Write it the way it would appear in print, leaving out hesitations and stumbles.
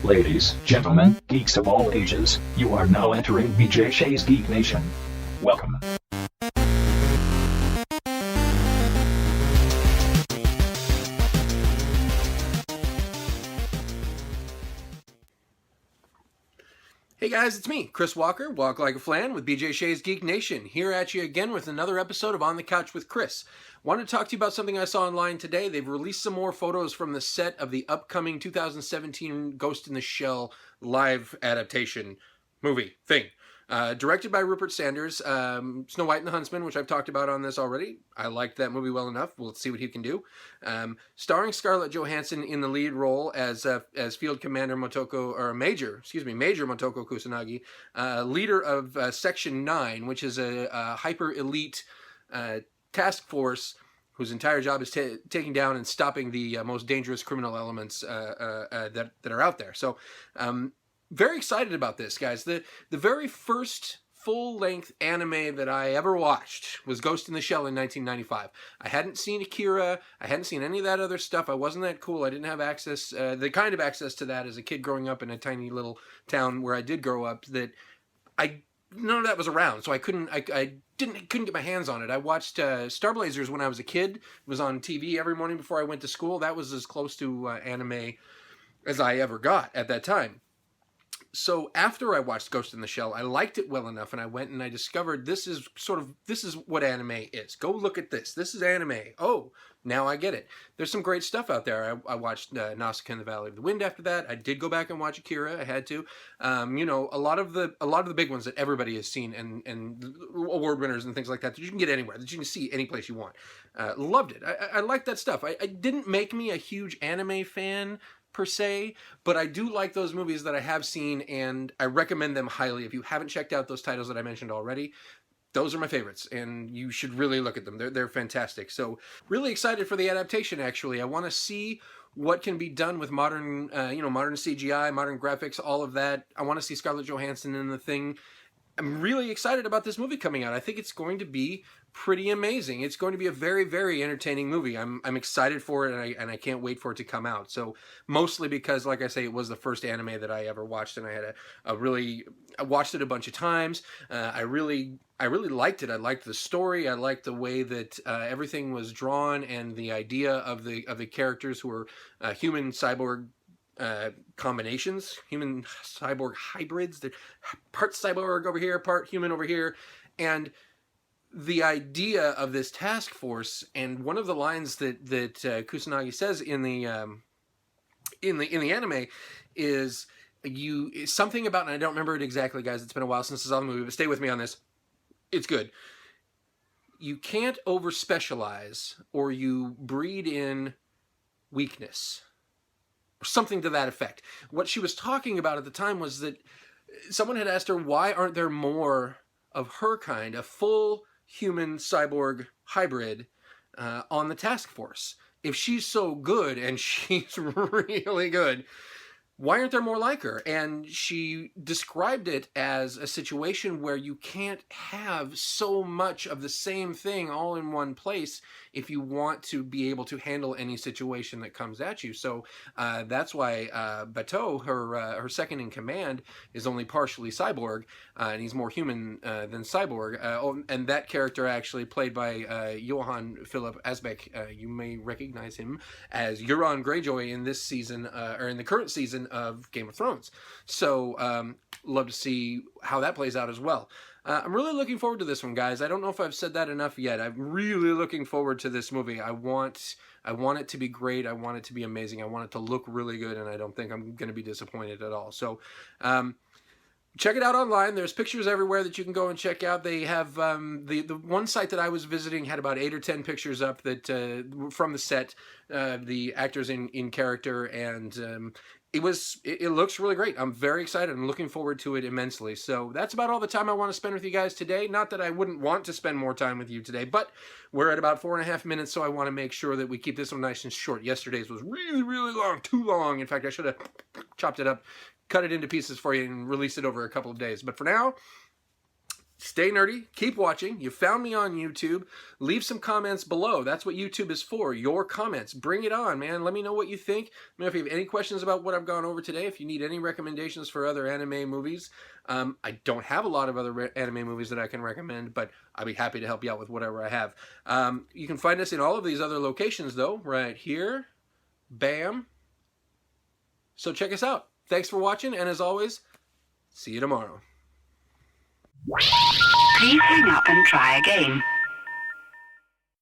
Ladies, gentlemen, geeks of all ages, you are now entering BJ Shea's Geek Nation. Welcome. Hey guys, it's me, Chris Walker, Walk Like a Flan with BJ Shea's Geek Nation, here at you again with another episode of On the Couch with Chris. Wanted to talk to you about something I saw online today. They've released some more photos from the set of the upcoming 2017 Ghost in the Shell live adaptation movie thing. Directed by Rupert Sanders, Snow White and the Huntsman, which I've talked about on this already. I liked that movie well enough. We'll see what he can do. Starring Scarlett Johansson in the lead role as Field Commander Major Motoko Kusanagi, leader of Section 9, which is a hyper-elite task force whose entire job is taking down and stopping the most dangerous criminal elements that are out there. So, very excited about this, guys. The very first full-length anime that I ever watched was Ghost in the Shell in 1995. I hadn't seen Akira. I hadn't seen any of that other stuff. I wasn't that cool. I didn't have access, the kind of access to that as a kid growing up in a tiny little town where I did grow up, that none of that was around, so I couldn't get my hands on it. I watched Star Blazers when I was a kid. It was on TV every morning before I went to school. That was as close to anime as I ever got at that time. So after I watched Ghost in the Shell, I liked it well enough, and I went and I discovered this is what anime is. Go look at this. This is anime. Oh, now I get it. There's some great stuff out there. I watched Nausicaa in the Valley of the Wind after that. I did go back and watch Akira. I had to. A lot of the big ones that everybody has seen and award winners and things like that you can get anywhere, that you can see any place you want. Loved it. I liked that stuff. I didn't make me a huge anime fan per se, but I do like those movies that I have seen, and I recommend them highly. If you haven't checked out those titles that I mentioned already, those are my favorites, and you should really look at them. They're fantastic. So really excited for the adaptation, actually. I want to see what can be done with modern CGI, modern graphics, all of that. I want to see Scarlett Johansson in the thing. I'm really excited about this movie coming out. I think it's going to be pretty amazing. It's going to be a very, very entertaining movie. I'm excited for it, and I can't wait for it to come out. So mostly because, like I say, it was the first anime that I ever watched, and I had I watched it a bunch of times. I really liked it. I liked the story. I liked the way that everything was drawn, and the idea of the characters who were human cyborg combinations, human cyborg hybrids. They're part cyborg over here, part human over here, and the idea of this task force. And one of the lines that Kusanagi says in the anime is something about, and I don't remember it exactly, guys. It's been a while since I saw the movie, but stay with me on this. It's good. You can't over specialize, or you breed in weakness, or something to that effect. What she was talking about at the time was that someone had asked her, why aren't there more of her kind, a full human cyborg hybrid, on the task force? If she's so good, and she's really good, why aren't there more like her? And she described it as a situation where you can't have so much of the same thing all in one place if you want to be able to handle any situation that comes at you. So that's why Bateau, her second in command, is only partially cyborg, and he's more human than cyborg. And that character, actually played by Johann Philipp Asbeck, you may recognize him as Euron Greyjoy in this season, or in the current season of Game of Thrones. So love to see how that plays out as well. I'm really looking forward to this one, guys. I don't know if I've said that enough yet. I'm really looking forward to this movie. I want it to be great. I want it to be amazing. I want it to look really good, and I don't think I'm going to be disappointed at all. So check it out online. There's pictures everywhere that you can go and check out. They have the one site that I was visiting had about 8 or 10 pictures up that from the set, the actors in character, and it looks really great. I'm very excited. I'm looking forward to it immensely. So that's about all the time I want to spend with you guys today. Not that I wouldn't want to spend more time with you today, but we're at about 4.5 minutes, so I want to make sure that we keep this one nice and short. Yesterday's was really, really long, too long. In fact, I should have chopped it up, cut it into pieces for you, and released it over a couple of days. But for now, stay nerdy, keep watching. You found me on YouTube. Leave some comments below. That's what YouTube is for, your comments. Bring it on, man. Let me know what you think. Let me know if you have any questions about what I've gone over today. If you need any recommendations for other anime movies. I don't have a lot of other anime movies that I can recommend, but I'll be happy to help you out with whatever I have. You can find us in all of these other locations, though, right here. Bam. So check us out. Thanks for watching, and as always, see you tomorrow. Please hang up and try again.